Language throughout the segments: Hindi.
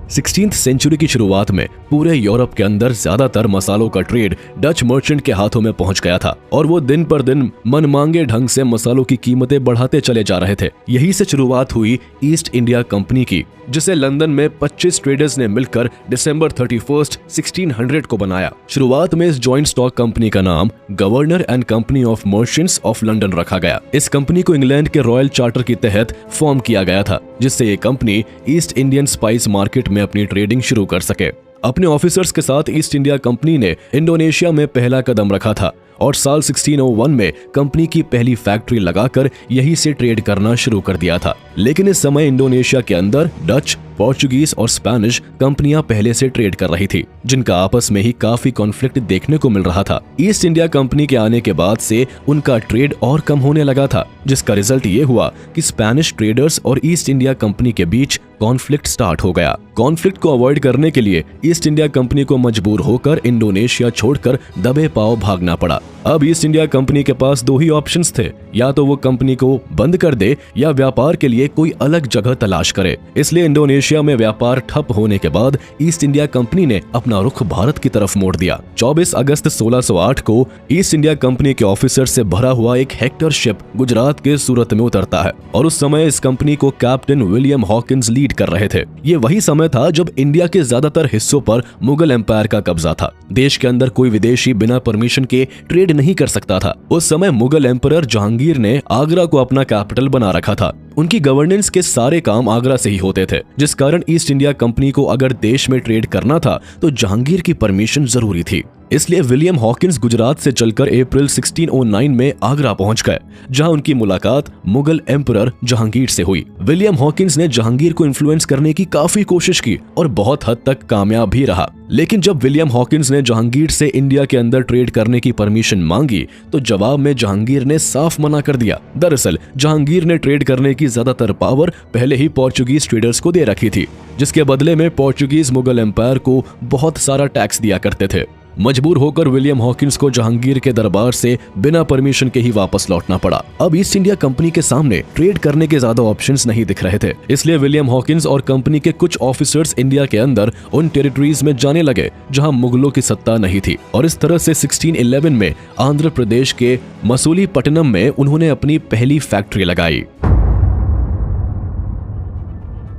16th सेंचुरी की शुरुआत में पूरे यूरोप के अंदर ज्यादातर मसालों का ट्रेड डच मर्चेंट के हाथों में पहुंच गया था और वो दिन पर दिन मनमांगे ढंग से मसालों की कीमतें बढ़ाते चले जा रहे थे। यही से शुरुआत हुई ईस्ट इंडिया कंपनी की, जिसे लंदन में 25 ट्रेडर्स ने मिलकर दिसंबर 31, 1600 को बनाया। शुरुआत में इस जॉइंट स्टॉक कंपनी का नाम governor and company of merchants of London रखा गया। इस कंपनी को इंग्लैंड के रॉयल चार्टर के तहत फॉर्म किया गया था, जिससे ये company east Indian spice market में अपनी ट्रेडिंग शुरू कर सके। अपने ऑफिसर्स के साथ ईस्ट इंडिया कंपनी ने इंडोनेशिया में पहला कदम रखा था और साल 1601 में कंपनी की पहली फैक्ट्री लगाकर यहीं से ट्रेड करना शुरू कर दिया था। लेकिन इस समय इंडोनेशिया के अंदर डच, पोर्चुगीज और स्पेनिश कंपनियां पहले से ट्रेड कर रही थी, जिनका आपस में ही काफी कॉन्फ्लिक्ट देखने को मिल रहा था। ईस्ट इंडिया कंपनी के आने के बाद से उनका ट्रेड और कम होने लगा था, जिसका रिजल्ट ये हुआ कि स्पेनिश ट्रेडर्स और ईस्ट इंडिया कंपनी के बीच कॉन्फ्लिक्ट स्टार्ट हो गया। कॉन्फ्लिक्ट को अवॉइड करने के लिए ईस्ट इंडिया कंपनी को मजबूर होकर इंडोनेशिया छोड़कर दबे पांव भागना पड़ा। अब ईस्ट इंडिया कंपनी के पास दो ही ऑप्शंस थे, या तो वो कंपनी को बंद कर दे या व्यापार के लिए कोई अलग जगह तलाश करे। इसलिए इंडोनेशिया में व्यापार ठप होने के बाद ईस्ट इंडिया कंपनी ने अपना रुख भारत की तरफ मोड़ दिया। 24 अगस्त 1608 को ईस्ट इंडिया कंपनी के ऑफिसर से भरा हुआ एक हेक्टर शिप गुजरात के सूरत में उतरता है और उस समय इस कंपनी को कैप्टन विलियम हॉकिंस लीड कर रहे थे। ये वही समय था जब इंडिया के ज्यादातर हिस्सों पर मुगल एम्पायर का कब्जा था। देश के अंदर कोई विदेशी बिना परमिशन के ट्रेड नहीं कर सकता था। उस समय मुगल एम्परर जहांगीर ने आगरा को अपना कैपिटल बना रखा था। उनकी गवर्नेंस के सारे काम आगरा से ही होते थे, जिस कारण ईस्ट इंडिया कंपनी को अगर देश में ट्रेड करना था तो जहांगीर की परमिशन जरूरी थी। इसलिए विलियम हॉकिंस गुजरात से चलकर अप्रैल 1609 में आगरा पहुंच गए, जहां उनकी मुलाकात मुगल एम्परर जहांगीर से हुई। विलियम हॉकिंस ने जहांगीर को इन्फ्लुएंस करने की काफी कोशिश की और बहुत हद तक कामयाब भी रहा। लेकिन जब विलियम हॉकिंस ने जहांगीर से इंडिया के अंदर ट्रेड करने की परमिशन मांगी तो जवाब में जहांगीर ने साफ मना कर दिया। दरअसल जहांगीर ने ट्रेड करने की ज्यादातर पावर पहले ही पोर्चुगीज ट्रेडर्स को दे रखी थी, जिसके बदले में पोर्चुगीज मुगल एम्पायर को बहुत सारा टैक्स दिया करते थे। मजबूर होकर विलियम हॉकिंस को जहांगीर के दरबार से बिना परमिशन के ही वापस लौटना पड़ा। अब ईस्ट इंडिया कंपनी के सामने ट्रेड करने के ज्यादा ऑप्शंस नहीं दिख रहे थे, इसलिए विलियम हॉकिंस और कंपनी के कुछ ऑफिसर्स इंडिया के अंदर उन टेरिटरीज में जाने लगे जहां मुगलों की सत्ता नहीं थी और इस तरह से 1611 में आंध्र प्रदेश के मसूलीपट्टनम में उन्होंने अपनी पहली फैक्ट्री लगाई।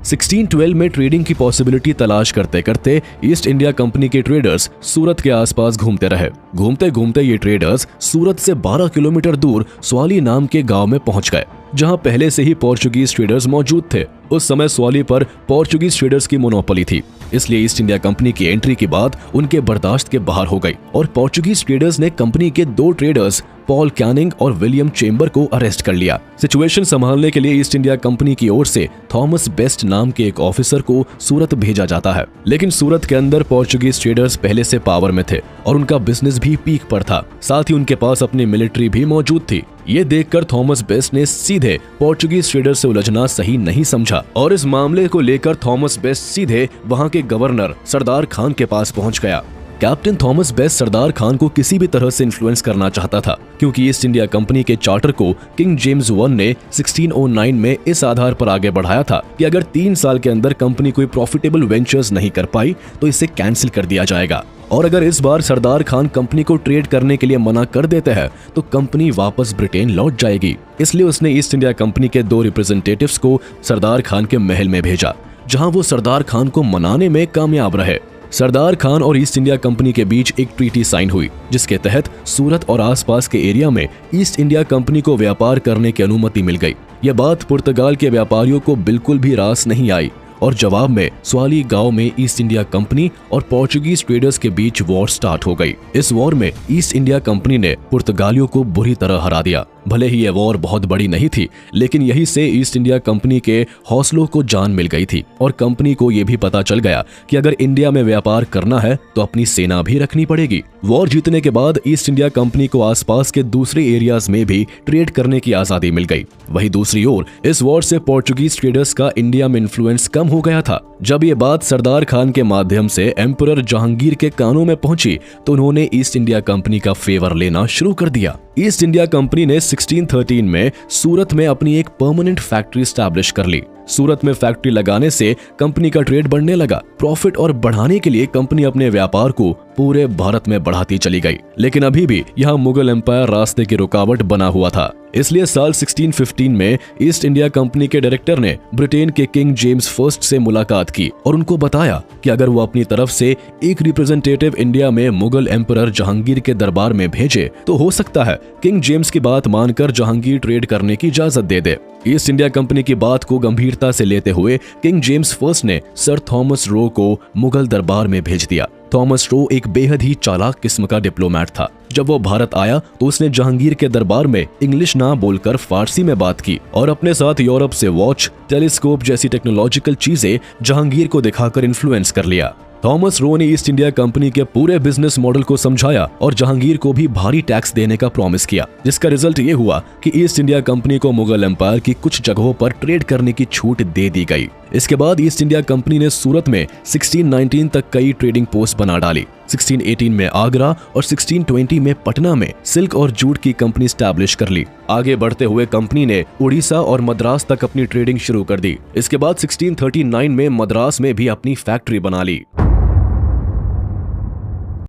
1612 में ट्रेडिंग की पॉसिबिलिटी तलाश करते करते ईस्ट इंडिया कंपनी के ट्रेडर्स सूरत के आसपास घूमते रहे। घूमते घूमते ये ट्रेडर्स सूरत से 12 किलोमीटर दूर स्वाली नाम के गांव में पहुंच गए, जहां पहले से ही पोर्चुगीज ट्रेडर्स मौजूद थे। उस समय स्वाली पर पोर्चुगीज ट्रेडर्स की मोनोपोली थी, इसलिए ईस्ट इंडिया कंपनी की एंट्री की बात उनके बर्दाश्त के बाहर हो गई और पोर्चुगीज ट्रेडर्स ने कंपनी के दो ट्रेडर्स पॉल कैनिंग और विलियम चेम्बर को अरेस्ट कर लिया। सिचुएशन संभालने के लिए ईस्ट इंडिया कंपनी की ओर से थॉमस बेस्ट नाम के एक ऑफिसर को सूरत भेजा जाता है, लेकिन सूरत के अंदर पोर्चुगीज ट्रेडर्स पहले से पावर में थे और उनका बिजनेस भी पीक पर था। साथ ही उनके पास अपनी मिलिट्री भी मौजूद थी। ये देखकर थॉमस बेस्ट ने सीधे पोर्चुगीज ट्रेडर से उलझना सही नहीं समझा और इस मामले को लेकर थॉमस बेस्ट सीधे वहां के गवर्नर सरदार खान के पास पहुंच गया। Captain Thomas best Sardar Khan को किसी भी तरह से इन्फ्लुएंस करना चाहता था, क्योंकि ईस्ट इंडिया कंपनी के चार्टर को किंग जेम्स I ने 1609 में इस आधार पर आगे बढ़ाया था कि अगर 3 साल के अंदर कंपनी कोई प्रॉफिटेबल वेंचर्स नहीं कर पाई तो इसे कैंसिल कर दिया जाएगा और अगर इस बार सरदार खान कंपनी को ट्रेड करने के लिए मना कर देते हैं तो कंपनी वापस ब्रिटेन लौट जाएगी। इसलिए उसने ईस्ट इंडिया कंपनी के 2 रिप्रेजेंटेटिव्स को सरदार खान के महल में भेजा, जहां वो सरदार खान को मनाने में कामयाब रहे। सरदार खान और ईस्ट इंडिया कंपनी के बीच एक ट्रीटी साइन हुई, जिसके तहत सूरत और आसपास के एरिया में ईस्ट इंडिया कंपनी को व्यापार करने की अनुमति मिल गई। यह बात पुर्तगाल के व्यापारियों को बिल्कुल भी रास नहीं आई और जवाब में स्वाली गांव में ईस्ट इंडिया कंपनी और पोर्चुगीज ट्रेडर्स के बीच वॉर स्टार्ट हो गई। इस वॉर में ईस्ट इंडिया कंपनी ने पुर्तगालियों को बुरी तरह हरा दिया। भले ही यह वॉर बहुत बड़ी नहीं थी, लेकिन यही से ईस्ट इंडिया कंपनी के हौसलों को जान मिल गई थी और कंपनी को यह भी पता चल गया कि अगर इंडिया में व्यापार करना है तो अपनी सेना भी रखनी पड़ेगी। वॉर जीतने के बाद ईस्ट इंडिया कंपनी को आसपास के दूसरे एरियाज में भी ट्रेड करने की आजादी मिल गई। वहीं दूसरी ओर इस वॉर से पोर्चुगीज ट्रेडर्स का इंडिया में इन्फ्लुएंस कम हो गया था। जब ये बात सरदार खान के माध्यम से एम्परर जहांगीर के कानों में पहुंची तो उन्होंने ईस्ट इंडिया कंपनी का फेवर लेना शुरू कर दिया। ईस्ट इंडिया कंपनी ने 1613 में सूरत में अपनी एक परमानेंट फैक्ट्री स्टैब्लिश कर ली। सूरत में फैक्ट्री लगाने से कंपनी का ट्रेड बढ़ने लगा। प्रॉफिट और बढ़ाने के लिए कंपनी अपने व्यापार को पूरे भारत में बढ़ाती चली गई, लेकिन अभी भी यहाँ मुगल एम्पायर रास्ते की रुकावट बना हुआ था। इसलिए साल 1615 में ईस्ट इंडिया कंपनी के डायरेक्टर ने ब्रिटेन के किंग जेम्स फर्स्ट से मुलाकात की और उनको बताया कि अगर वो अपनी तरफ से एक रिप्रेजेंटेटिव इंडिया में मुगल एम्परर जहांगीर के दरबार में भेजे तो हो सकता है किंग जेम्स की बात मानकर जहांगीर ट्रेड करने की इजाजत दे दे। ईस्ट इंडिया कंपनी की बात को गंभीरता से लेते हुए किंग जेम्स फर्स्ट ने सर थॉमस रो को मुगल दरबार में भेज दिया। थॉमस रो एक बेहद ही चालाक किस्म का डिप्लोमेट था। जब वो भारत आया तो उसने जहांगीर के दरबार में इंग्लिश ना बोलकर फारसी में बात की और अपने साथ यूरोप से वॉच, टेलीस्कोप जैसी टेक्नोलॉजिकल चीजें जहांगीर को दिखाकर इन्फ्लुएंस कर लिया। थॉमस रो ने ईस्ट इंडिया कंपनी के पूरे बिजनेस मॉडल को समझाया और जहांगीर को भी भारी टैक्स देने का प्रॉमिस किया, जिसका रिजल्ट ये हुआ कि ईस्ट इंडिया कंपनी को मुगल एम्पायर की कुछ जगहों पर ट्रेड करने की छूट दे दी गई। इसके बाद ईस्ट इंडिया कंपनी ने सूरत में 1619 तक कई ट्रेडिंग पोस्ट बना डाली। 1618 में आगरा और 1620 में पटना में सिल्क और जूट की कंपनी स्टैब्लिश कर ली। आगे बढ़ते हुए कंपनी ने उड़ीसा और मद्रास तक अपनी ट्रेडिंग शुरू कर दी। इसके बाद 1639 में मद्रास में भी अपनी फैक्ट्री बना ली।